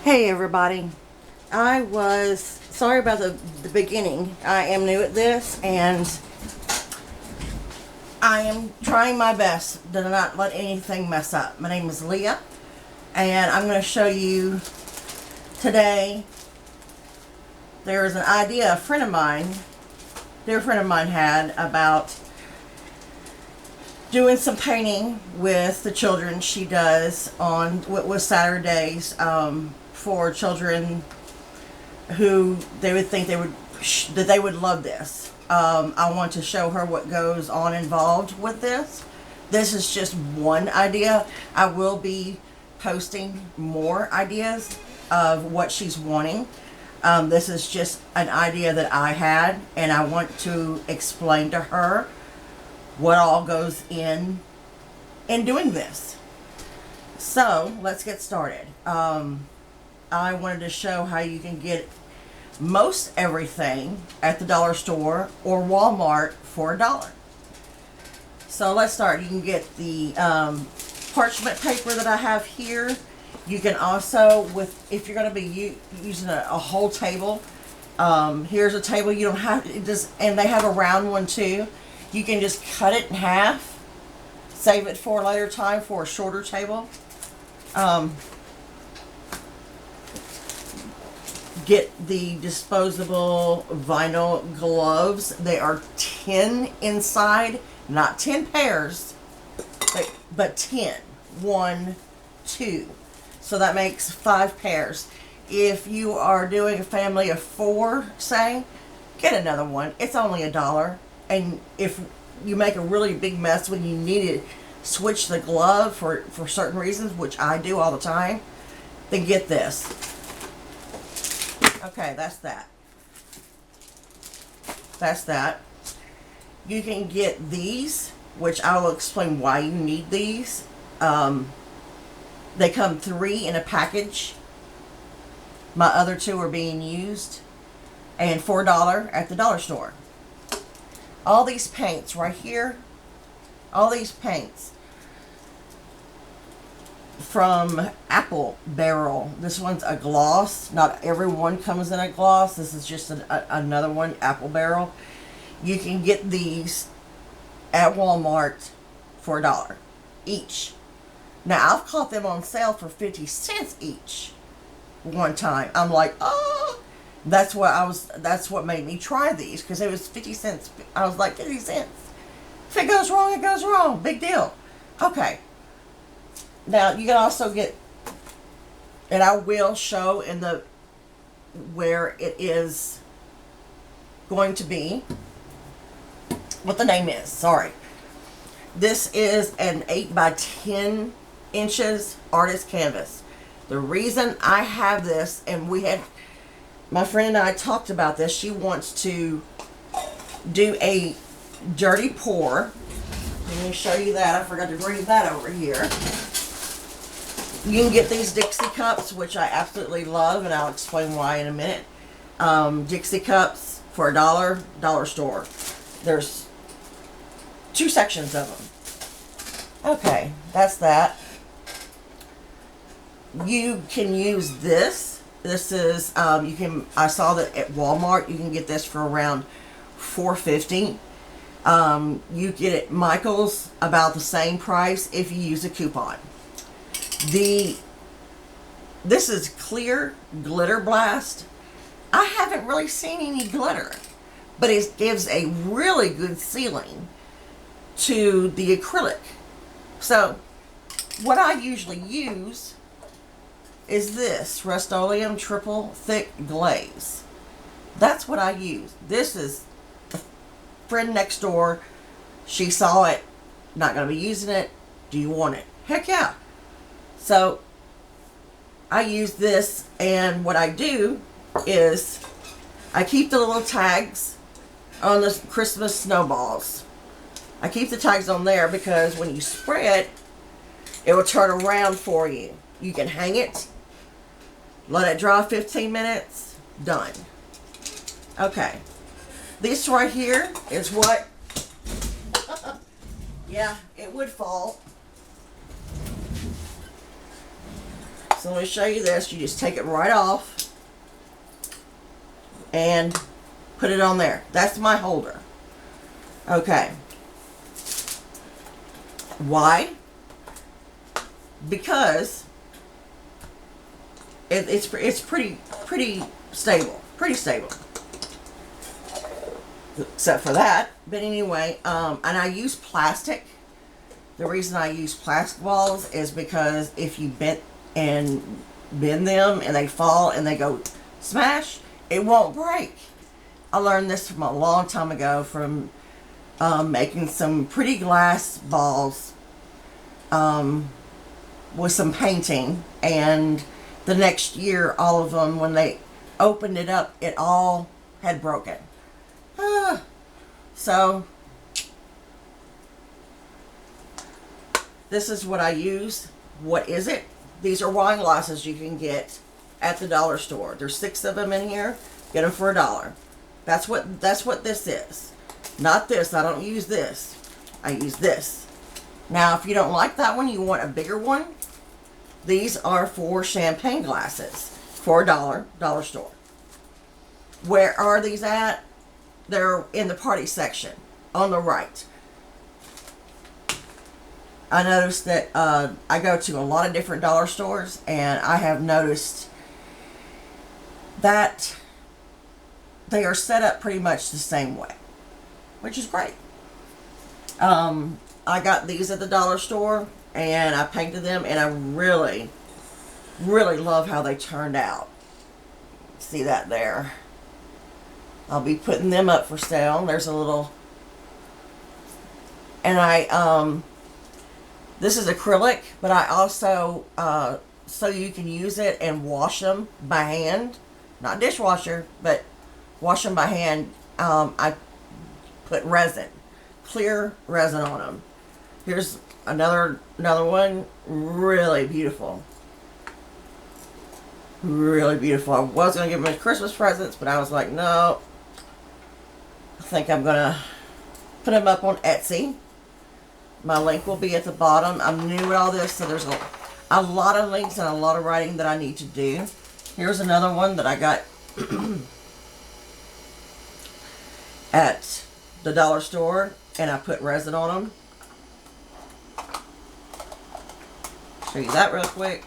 Hey everybody, I was sorry about the beginning. I am new at this and I am trying my best to not let anything mess up. My name is Leah and I'm going to show you today. There is an idea dear friend of mine had about doing some painting with the children. She does on with Saturdays for children who they would think that they would love this. I want to show her what goes on involved with this. This is just one idea. I will be posting more ideas of what she's wanting. This is just an idea that I had, and I want to explain to her what all goes in doing this. So let's get started. I wanted to show how you can get most everything at the dollar store or Walmart for $1. So let's start. You can get the parchment paper that I have here. You can also, if you're going to be using a whole table, here's a table. You don't have and they have a round one too. You can just cut it in half, save it for a later time for a shorter table. Get the disposable vinyl gloves. They are 10 inside, not 10 pairs, but 10. 1, 2. So that makes 5 pairs. If you are doing a family of 4, say, get another one. It's only $1. And if you make a really big mess when you need to switch the glove for certain reasons, which I do all the time, then get this. Okay, that's that. That's that. You can get these, which I will explain why you need these. They come 3 in a package. My other 2 are being used. And for $1 at the dollar store. All these paints right here, all these paints from Apple Barrel. This one's a gloss. Not every one comes in a gloss. This is just another one, Apple Barrel. You can get these at Walmart for $1 each. Now, I've caught them on sale for 50 cents each one time. I'm like, oh, that's what made me try these, because it was 50 cents. I was like, 50 cents. If it goes wrong, it goes wrong. Big deal. Okay. Now, you can also get, and I will show in where it is going to be, what the name is. Sorry. This is an 8 by 10 inches artist canvas. The reason I have this, and my friend and I talked about this. She wants to do a dirty pour. Let me show you that. I forgot to bring that over here. You can get these Dixie cups, which I absolutely love, and I'll explain why in a minute. Dixie cups for $1, dollar store. There's 2 sections of them. Okay, that's that. You can use this. This is, I saw that at Walmart, you can get this for around $4.50. You get it at Michael's about the same price if you use a coupon. This is clear glitter blast. I haven't really seen any glitter, but it gives a really good sealing to the acrylic. So what I usually use is this Rust-Oleum triple thick glaze. That's what I use. This is a friend next door. She saw it. Not going to be using it. Do you want it? Heck yeah. So I use this, and what I do is I keep the little tags on the Christmas snowballs. I keep the tags on there because when you spray it will turn around for you. You can hang it, let it dry 15 minutes, done. Okay. This right here is what, yeah, it would fall. So let me show you this. You just take it right off and put it on there. That's my holder. Okay. Why? Because it's pretty stable. Pretty stable. Except for that. But anyway, and I use plastic. The reason I use plastic balls is because if you bend them and they fall and they go smash, it won't break. I learned this from a long time ago from making some pretty glass balls with some painting, and the next year all of them, when they opened it up, it all had broken. So this is what I use. What is it? These are wine glasses you can get at the dollar store. There's 6 of them in here. Get them for $1. That's what this is. Not this. I don't use this. I use this. Now, if you don't like that one, you want a bigger one. These are for champagne glasses for $1, dollar store. Where are these at? They're in the party section on the right. I noticed that I go to a lot of different dollar stores, and I have noticed that they are set up pretty much the same way, which is great. I got these at the dollar store, and I painted them, and I really, really love how they turned out. See that there? I'll be putting them up for sale. There's a little, and this is acrylic, but I also, so you can use it and wash them by hand, not dishwasher, but wash them by hand. I put resin, clear resin on them. Here's another one, really beautiful. Really beautiful. I was going to give them as Christmas presents, but I was like, no. I think I'm going to put them up on Etsy. My link will be at the bottom. I'm new at all this, so there's a lot of links and a lot of writing that I need to do. Here's another one that I got at the dollar store, and I put resin on them. Show you that real quick.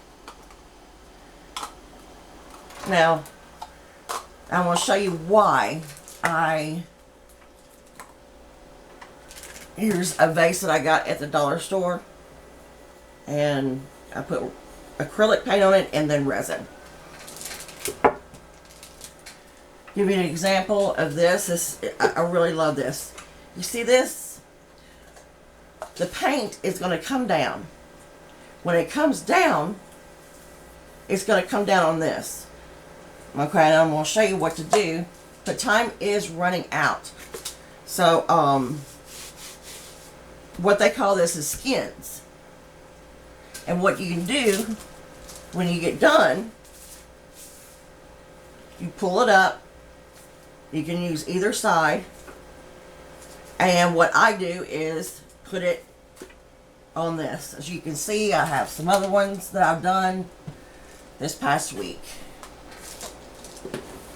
Now, I want to show you why here's a vase that I got at the dollar store, and I put acrylic paint on it and then resin. Give you an example of this. I really love this. You see this? The paint is going to come down. When it comes down, it's going to come down on this. Okay, and I'm going to show you what to do. But time is running out. So, what they call this is skins. And what you can do when you get done, you pull it up. You can use either side. And what I do is put it on this. As you can see, I have some other ones that I've done this past week.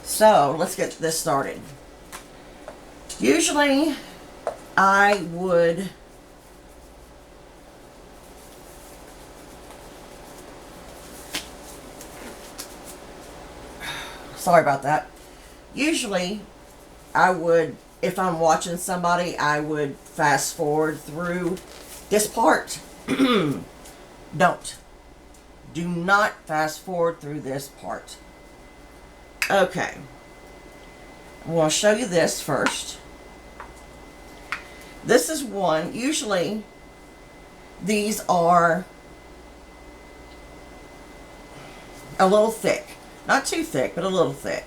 So let's get this started. Usually I would sorry about that. Usually I would, if I'm watching somebody, I would fast forward through this part. Do not fast forward through this part. Okay. I'm going to show you this first. This is one. Usually these are a little thick. Not too thick, but a little thick.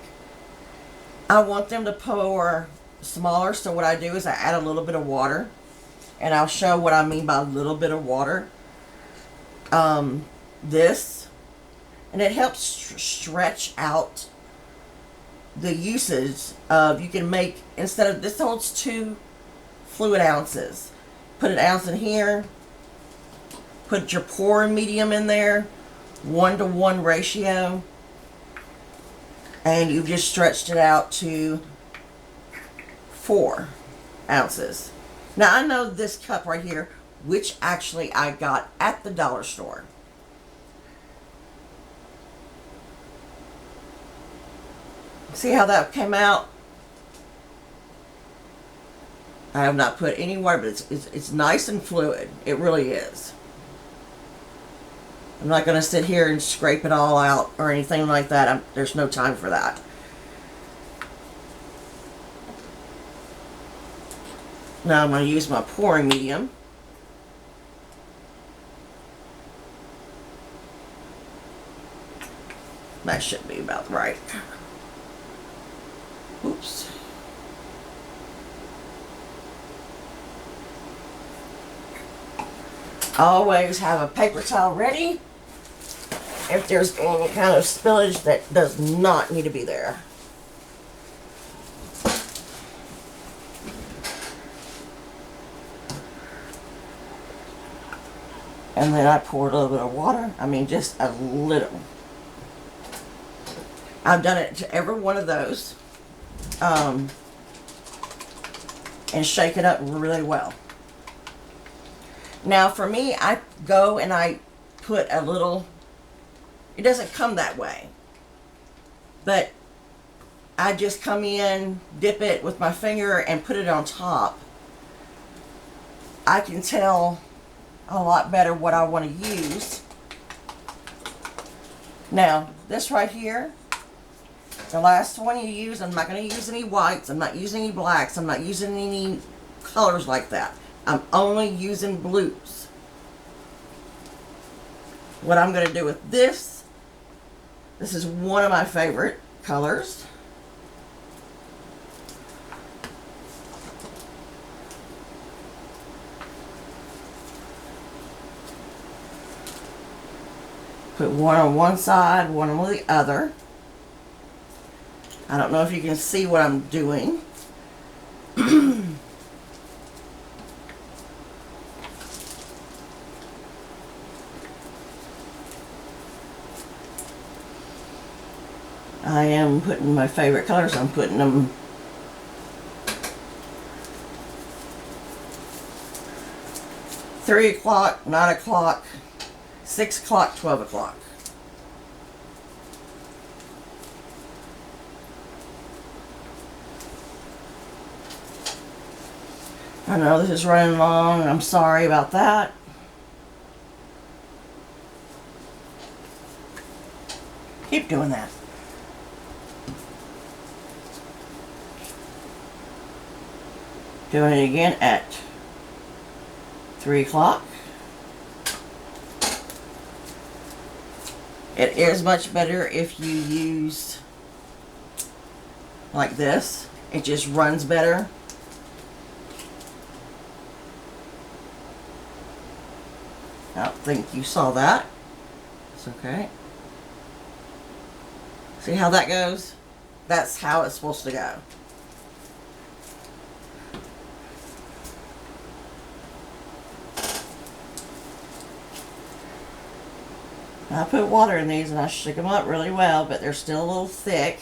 I want them to pour smaller, so what I do is I add a little bit of water. And I'll show what I mean by a little bit of water. This. And it helps stretch out the usage of, you can make, instead of, this holds 2 fluid ounces. Put an ounce in here. Put your pouring medium in there. 1-to-1 ratio, and you've just stretched it out to 4 ounces. Now I know this cup right here, which actually I got at the dollar store. See how that came out? I have not put any water, but it's nice and fluid. It really is. I'm not going to sit here and scrape it all out or anything like that. There's no time for that. Now I'm going to use my pouring medium. That should be about right. Oops. Always have a paper towel ready if there's any kind of spillage that does not need to be there. And then I pour a little bit of water. I mean, just a little. I've done it to every one of those. And shake it up really well. Now for me, I go and I put a little, it doesn't come that way, but I just come in, dip it with my finger and put it on top. I can tell a lot better what I want to use. Now this right here, the last one you use, I'm not going to use any whites, I'm not using any blacks, I'm not using any colors like that. I'm only using blues. What I'm going to do with this is one of my favorite colors. Put one on one side, one on the other. I don't know if you can see what I'm doing. I am putting my favorite colors. I'm putting them (3 o'clock, 9 o'clock, 6 o'clock, 12 o'clock). I know this is running long. I'm sorry about that. Keep doing that. Doing it again at 3 o'clock. It is much better if you use like this. It just runs better. I don't think you saw that. It's okay. See how that goes? That's how it's supposed to go. I put water in these and I shook them up really well, but they're still a little thick.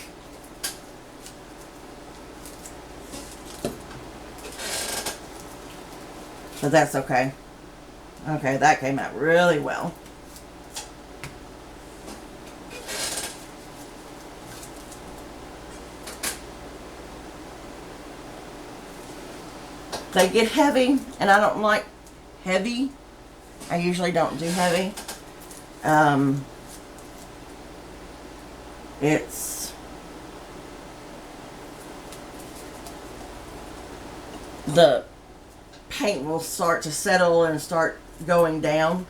But that's okay. Okay, that came out really well. They get heavy, and I don't like heavy. I usually don't do heavy. It's the paint will start to settle and start going down.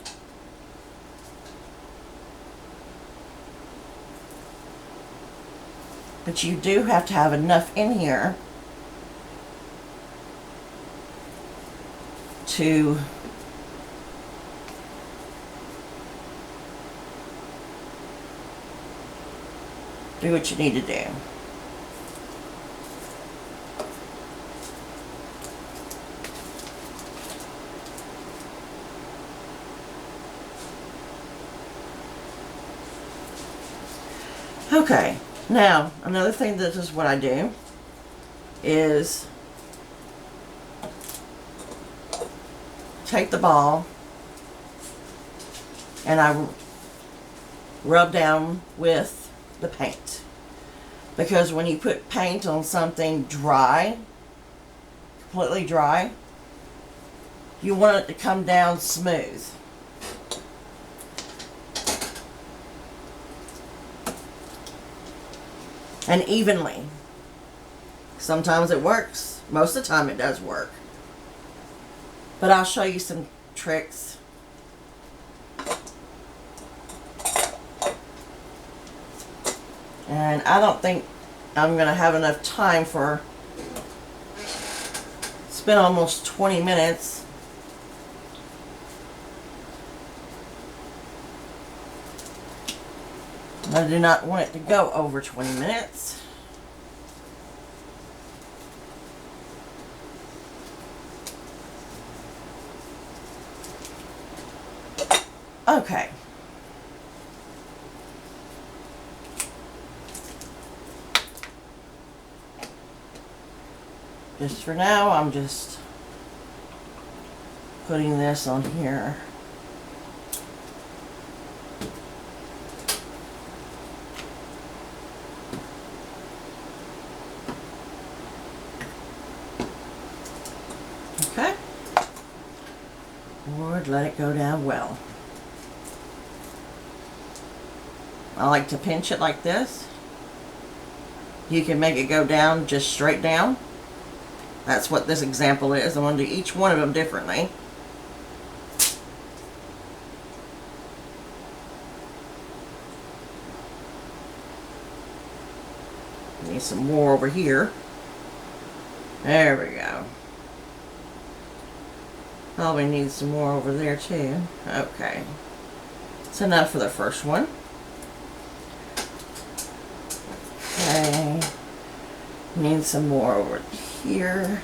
But you do have to have enough in here to do what you need to do. Okay, now another thing, this is what I do, is take the ball and I rub down with the paint. Because when you put paint on something dry, completely dry, you want it to come down smooth. And evenly. Sometimes it works. Most of the time it does work. But I'll show you some tricks. And I don't think I'm going to have enough time for, it's been almost 20 minutes. I do not want it to go over 20 minutes. Okay. Just for now, I'm just putting this on here. Okay. Lord, let it go down well. I like to pinch it like this. You can make it go down just straight down. That's what this example is. I'm going to do each one of them differently. Need some more over here. There we go. Probably need some more over there too. Okay. That's enough for the first one. Okay. Need some more over here.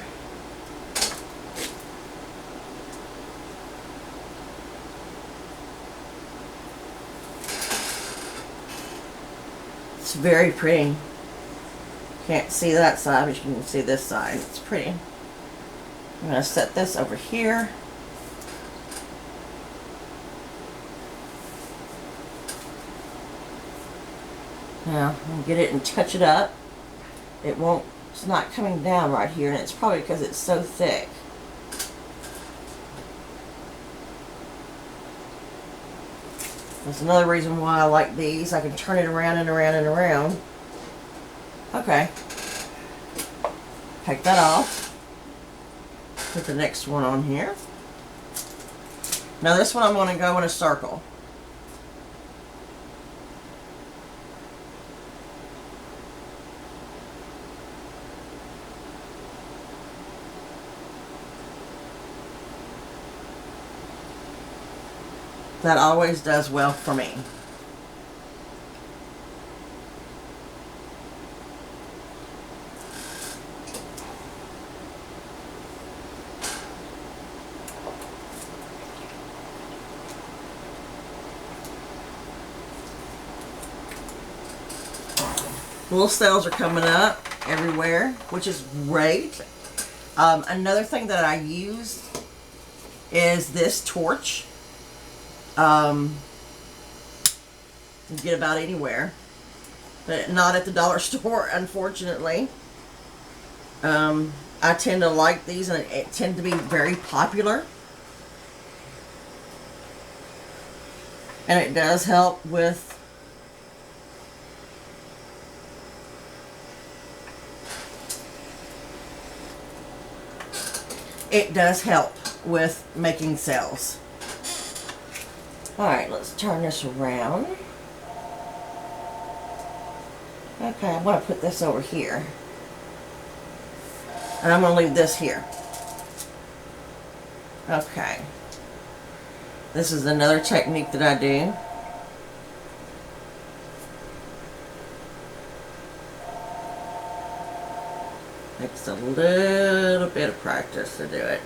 It's very pretty. Can't see that side, but you can see this side. It's pretty. I'm going to set this over here. Now, I'm going to get it and touch it up. It won't, it's not coming down right here, and it's probably because it's so thick. That's another reason why I like these. I can turn it around and around and around. Okay. Take that off. Put the next one on here. Now this one I'm going to go in a circle. That always does well for me. Little cells are coming up everywhere, which is great. Another thing that I use is this torch. You can get about anywhere, but not at the dollar store, unfortunately. I tend to like these, and it tend to be very popular. And it does help with making cells. Alright, let's turn this around. Okay, I'm going to put this over here. And I'm going to leave this here. Okay. This is another technique that I do. Takes a little bit of practice to do it.